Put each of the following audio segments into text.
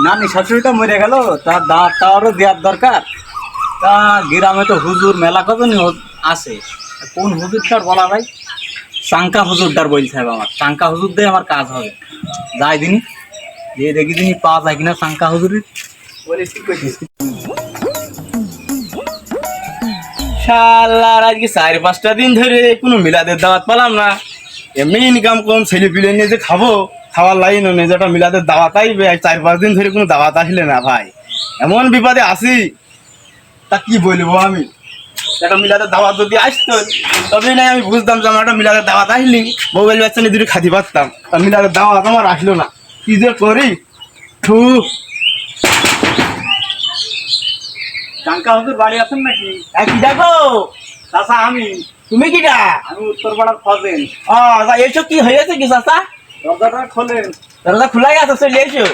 নানি শাশুড়িটা মরে গেল, তার দাঁতটাও দেওয়ার দরকার। তা গ্রামে তো হুজুর মেলা কতনি আছে, কোন হুজুরটার বলা ভাই? চাঙ্কা হুজুরটার বলছে আমার, চাঙ্কা হুজুর দিয়ে আমার কাজ হবে। যাই দিনই দিয়ে দেখি দিনই পাওয়া যায় কিনা চাঙ্কা হুজুরের। শালার আজকে 4-5টা দিন ধরে কোনো মিলাদের দাওয়াত পেলাম না। এমনি ইনকাম কম, ছেলে পিলে নিয়ে যে খাবো, খাওয়ার লাইন নেই, যেটা মিলাদের দাওয়াত আইবে। 4-5 দিন ধরে কোনো দাওয়াত আসলে না ভাই, এমন বিপদে আছি তা কি বলবো আমি। একটা মিলাদের দাওয়াত যদি আসতো তবে না আমি বুঝতাম যে আমার একটা মিলাদের দাওয়াত আসলি মোবাইল বাচ্চা নিয়ে দুটো খাতি পারতাম। তা মিলাদের দাওয়াত আমার আসলো না, কি যে করি। থু। চাঙ্কা হুজুর বাড়ি আছেন নাকি? কি দেখো চাচা আমি তুমি কিটা? আমি উত্তরপাড়ার ফজেন। এসব কি হয়েছে কি চাচা? দরজাটা খোলেন। দরজা খোলাই আছে, চলে এসো।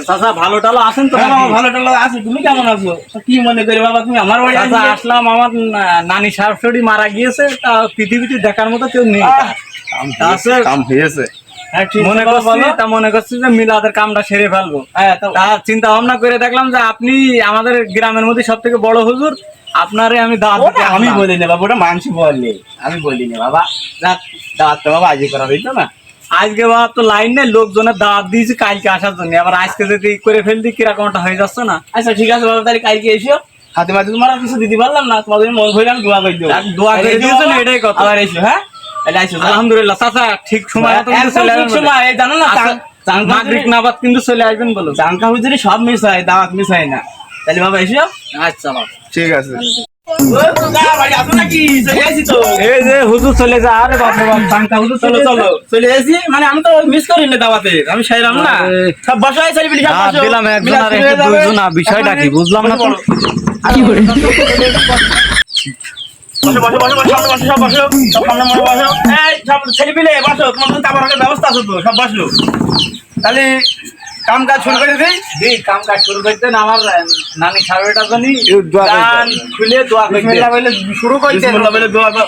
চাচা ভালো টালো আছেন তো? ভালো টালো আছে। তুমি কেমন আছো? কি মনে করি বাবা তুমি আমার বাড়ি চাচা আসলাম, আমার নানি শাশুড়ি মারা গিয়েছে, তা পৃথিবীতে দেখার মতো কেউ নেই। কাম হয়েছে। মনে করছি যে মিলাদের কামটা সেরে ফেলবো। তা চিন্তা ভাবনা করে দেখলাম যে আপনি আমাদের গ্রামের মধ্যে সব থেকে বড় হুজুর, আপনারে আমি দাওয়াত দিতে আমি আসলাম। বলি না বাবা, ওটা মানুষ বললে, আমি বলি না বাবা। দাওয়াত তো বাবা আজকে করা হইতো না। আজকে বাবা তো লাইন নেই, লোকজনের দাওয়াত দিয়েছি কালকে আসার জন্য, আবার আজকে যদি করে ফেলদি কিরকমটা হয়ে যাচ্ছে না। আচ্ছা ঠিক আছে বাবা, তাহলে কালকে এসো। হাতে মাঝে তোমার আর কিছু দিতে পারলাম না, তোমাদের মন ভরে আমি দোয়া করে দেবো। দোয়া করে দিয়েছেন, এটাই কথা। আবার এসো। হ্যাঁ আলহামদুলিল্লাহ চাচা, ঠিক সময় মতো কিন্তু চলে আসবেন। সময় জানো না, মাগরিব নামাজ কিন্তু চলে আসবেন বলো। চাঙ্কা হুজুরি সব মিস হয়, দাওয়াত মিস হয় না। তাহলে বাবা এসো। আচ্ছা বাবা ঠিক আছে। এই যে হুজুর চলে যা। আরে বাপ রে বাপ, চাঙ্কা হুজুর চলে চলো। চলে এসেছি মানে আমি তো মিস করি না দাওয়াতে, আমি সাইলাম না। সব বসো, এই ছেলে পিলে সব বসো। দিলাম একজন আর একটু দুইজন, না বিষয়টা কি বুঝলাম না তো। কি করে বসো বসো বসো বসো, সামনে বসো, সব বসো, সব সামনে মনে বসো। এই সব ছেলে পিলে বসো, তোমার জন্য খাবার রাখার ব্যবস্থা আছে তো, সব বসো। তাহলে কাম কাজ শুরু করে দিই। কাম কাজ শুরু করতেন, আমার নানি শাশুড়িটা জানি গান খুলে দোয়া বিসমিল্লাহ বলে শুরু করতে। বিসমিল্লাহ বলে দোয়া দাও।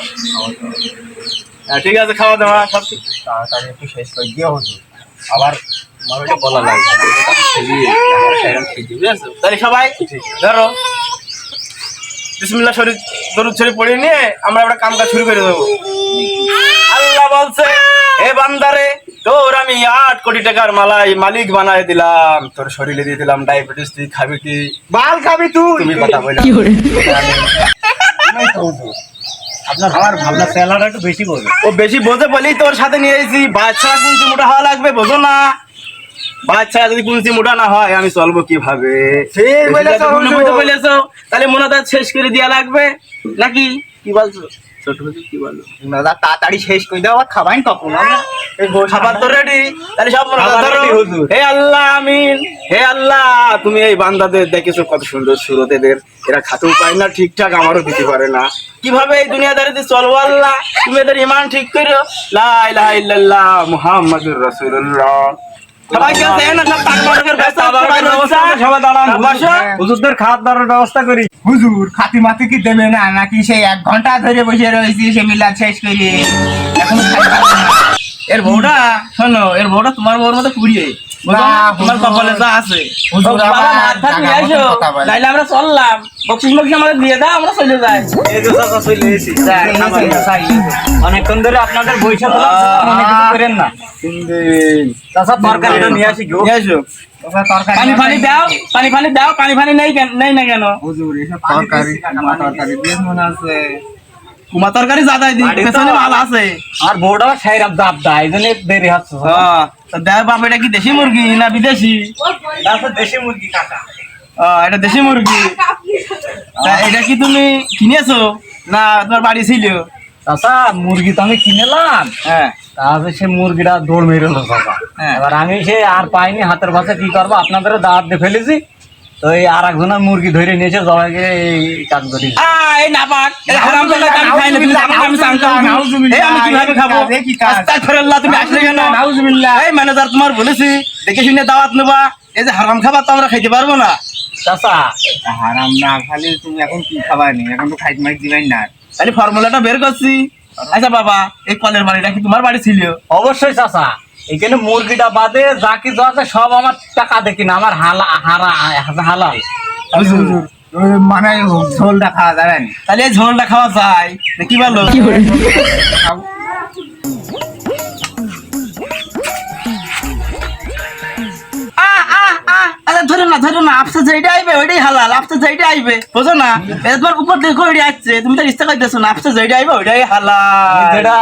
ঠিক আছে, খাওয়া দাওয়া সব তাড়াতাড়ি একটু শেষ করে দিও হুজুর, আবার আমার ওটা বলা লাগবে। তাহলে সবাই ধরো বিসমিল্লাহ শরীফ দরুদ শরীফ পড়ে নিয়ে আমরা একটা কাম কাজ শুরু করে দেবো। আল্লাহ বলছে, এ বান্দারে তোর আমি 8 কোটি টাকার মালিক বানায় দিলাম, তোর শরীরে দিয়ে দিলাম ডায়াবেটিস, তুই খাবি কি? বাল খাবি তুই? তুমি কথা বলে আপনার আমার ভাবনা স্যালারি একটু বেশি করবে। ও বেশি বোঝে বলেই তোর সাথে নিয়ে এসেছি। বাচ্চা কুঞ্চি মোটা হওয়া লাগবে, বোঝো না? বাচ্চা যদি কুঞ্চি মোটা না হয় আমি চলবো কিভাবে? বলেছো তাহলে মনে হয় শেষ করে দেওয়া লাগবে নাকি? কি বলছো ছোট হুজুর, কি বলছো? তাড়াতাড়ি শেষ করে দাও, খাবাই কখন? খাবার তো রেডি, তাহলে সব মনে ধরো। হে আল্লাহ আমিন, হে আল্লাহ তুমি এই বান্দাদের দেখেছো কত সুন্দর সুরত, এদের এরা খাতেও পায় না ঠিকঠাক, আমারও দিতে পারে না, কিভাবে এই দুনিয়াদারিতে চলবো? আল্লাহ তুমি এদের ইমান ঠিক করো। লা ইলাহা ইল্লাল্লাহ মুহাম্মাদুর রাসূলুল্লাহ। হুজুরদের খাওয়ার দাওয়ার ব্যবস্থা করি। হুজুর খাতি মাতি কি দেবে না নাকি? সেই 1 ঘন্টা ধরে বসে রয়েছি সে মিলাদ শেষ করে এখন এর বউটা শোনো, এর বউটা তোমার বউর মতো পুড়িয়ে তোমার কপালে যা আছে। তাইলে আমরা চললাম, বকশিস মকশিস আমাদের দিয়ে দাও, আমরা চলে যাই। অনেকক্ষণ ধরে আপনাদের বৈশাখ মনে কিছু করেন না। চাচা তরকারিটা নিয়ে আসি, নিয়ে আসো। পানি ফানি দাও, পানি ফানি দাও, পানি ফানি নেই না কেন? হুজুর এসব তরকারি দিয়ে মনে আছে কুমা তরকারি যাদাই দিই, পেছনে মাল আছে। আর বউটা সাইরাম দাব দেয়, এই জন্য দেরি হচ্ছে। দেখ বাপ, এটা কি দেশি মুরগি না বিদেশি? দেশি মুরগি কাকা। এটা দেশি মুরগি। এটা কি তুমি কিনেছো না তোমার বাড়ি ছিল? চাচা মুরগি তো আমি কিনেলাম, হ্যাঁ, তাহলে সে মুরগিটা দৌড় মেরেলো চাচা। এবার আমি সে আর পাইনি, হাতের পাশে কি করবো, আপনাদের দাঁত দিয়ে ফেলেছি, তো এই আর একজনের মুরগি ধরে নিয়েছে, জবাইকে এই কাজ করি। এই নাপাক, আমি কিভাবে খাবো? আস্তাগফিরুল্লাহ, তুমি আসলে কেন? এই ম্যানেজার তোমার বলেছি দেখে শুনে দাওয়াত নেবা, এই যে হারাম খাবার তো আমরা খাইতে পারবো না। চাচা হারাম না খালি তুমি এখন কি খাবার নেই, এখন তো খাইতে মাইক দিবাই না। তাহলে ফর্মুলাটা বের করছি। আচ্ছা বাবা, এই কলের বাড়িটা কি তোমার বাড়ি ছিল? অবশ্যই চাচা, এখানে মুরগিটা বাদে যা কিছু আছে সব আমার টাকা দেখি না, আমার হালাল। হুজুর, ওই মানে ঝোলটা খাওয়া যাবে না। তাহলে এই ঝোলটা খাওয়া যায় না কি বলো? আরে ধরো না আপসা যেটা আইবে ওইটাই হালাল, আপসা যেটা আইবে বুঝো না, তোমার উপর দেখো ওইটা আসছে, তুমি তো ইচ্ছা করতেছো না, আপসা যেটা আইবে ওইটাই হালাল। যেটা